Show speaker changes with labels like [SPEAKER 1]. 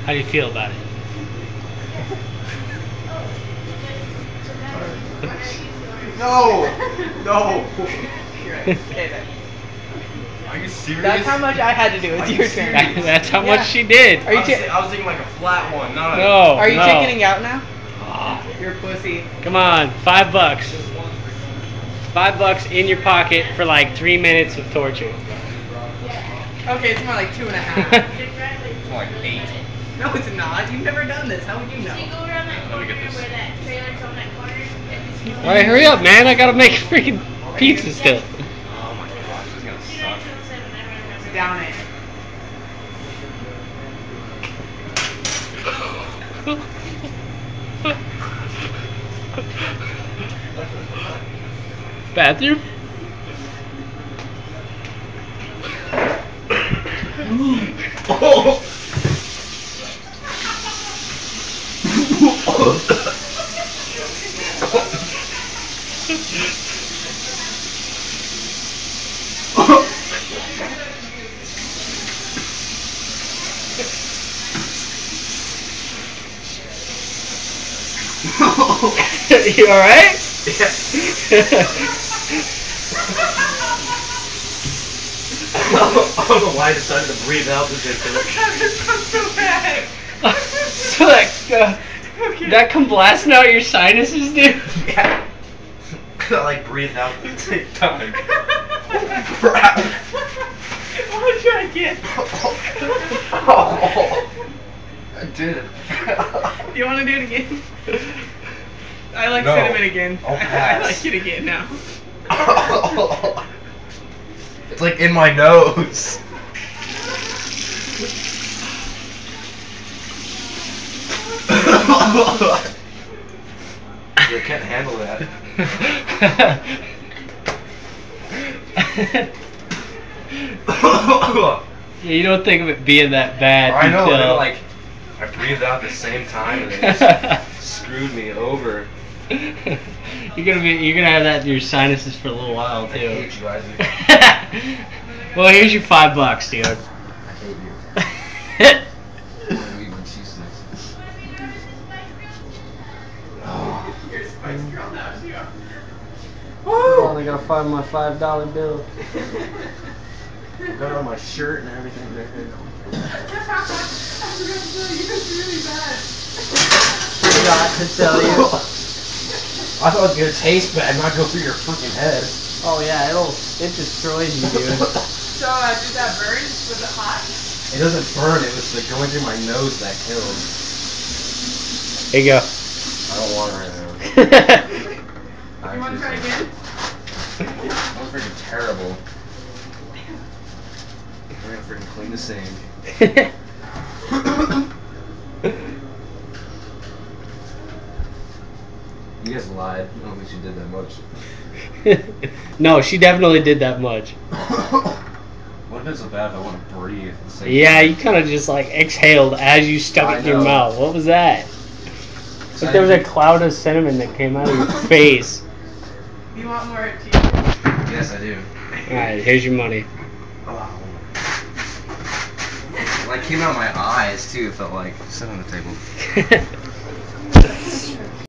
[SPEAKER 1] How do you feel about it?
[SPEAKER 2] No! No!
[SPEAKER 3] Are you serious?
[SPEAKER 2] That's how much I had to do. It's your turn.
[SPEAKER 1] That's how much she did.
[SPEAKER 2] Are you
[SPEAKER 3] I was thinking like a flat one. No.
[SPEAKER 1] No.
[SPEAKER 2] Are you
[SPEAKER 1] no.
[SPEAKER 2] chickening out now?
[SPEAKER 1] Oh.
[SPEAKER 2] You're a pussy.
[SPEAKER 1] Come on, $5. $5 in your pocket for like 3 minutes of torture.
[SPEAKER 2] Okay, it's more like 2.5.
[SPEAKER 3] It's more like 8.
[SPEAKER 2] No, it's not. You've never done this. How would you know?
[SPEAKER 3] Let me get this.
[SPEAKER 1] Alright, hurry up, man. I gotta make freaking pizza still.
[SPEAKER 3] Oh my gosh, this is gonna suck.
[SPEAKER 2] Down it.
[SPEAKER 1] Bathroom?
[SPEAKER 3] Oh!
[SPEAKER 1] You alright?
[SPEAKER 3] Yeah. I don't know why I decided to breathe out this instant.
[SPEAKER 2] This sounds so bad.
[SPEAKER 1] So that come blasting out your sinuses, dude?
[SPEAKER 3] Yeah. I like breathed out at the same time. Crap.
[SPEAKER 2] I'll try again.
[SPEAKER 3] Oh, I did it.
[SPEAKER 2] Do you want to do it again? I like
[SPEAKER 3] No.
[SPEAKER 2] cinnamon again.
[SPEAKER 3] I'll
[SPEAKER 2] I
[SPEAKER 3] pass.
[SPEAKER 2] like it again now.
[SPEAKER 3] It's like in my nose. I can't handle that.
[SPEAKER 1] You don't think of it being that bad.
[SPEAKER 3] I know,
[SPEAKER 1] until...
[SPEAKER 3] like I breathed out at the same time and it just screwed me over.
[SPEAKER 1] You're gonna have that in your sinuses for a little while too.
[SPEAKER 3] I hate you, Isaac.
[SPEAKER 1] Well, here's your $5, dude.
[SPEAKER 3] I hate you. Even cheese sticks. Oh.
[SPEAKER 2] You're a spice girl now, too.
[SPEAKER 1] I only gotta find my $5 bill.
[SPEAKER 3] Got on my shirt and everything there.
[SPEAKER 1] Forgot to tell you.
[SPEAKER 3] I thought it was gonna taste bad, not go through your freaking head.
[SPEAKER 1] Oh yeah, it destroys you, dude.
[SPEAKER 2] So, did that burn? Was it hot?
[SPEAKER 3] It doesn't burn, it was like going through my nose that killed.
[SPEAKER 1] Here you go.
[SPEAKER 3] I don't want it right now.
[SPEAKER 2] You want to try again?
[SPEAKER 3] That was freaking terrible. I'm gonna freaking clean the sink. You guys lied. I don't think she did that much.
[SPEAKER 1] No, she definitely did that much.
[SPEAKER 3] What if it's so bad if I want to breathe at the same
[SPEAKER 1] Yeah,
[SPEAKER 3] time?
[SPEAKER 1] you kind of just like exhaled as you stuck
[SPEAKER 3] I
[SPEAKER 1] it in your
[SPEAKER 3] know.
[SPEAKER 1] mouth. What was that? It's like there was a cloud of cinnamon that came out of your face.
[SPEAKER 2] Do you want more cheese?
[SPEAKER 3] Yes, I do.
[SPEAKER 1] Alright, here's your money.
[SPEAKER 3] Oh. It like came out of my eyes too, it felt like. Sit on the table.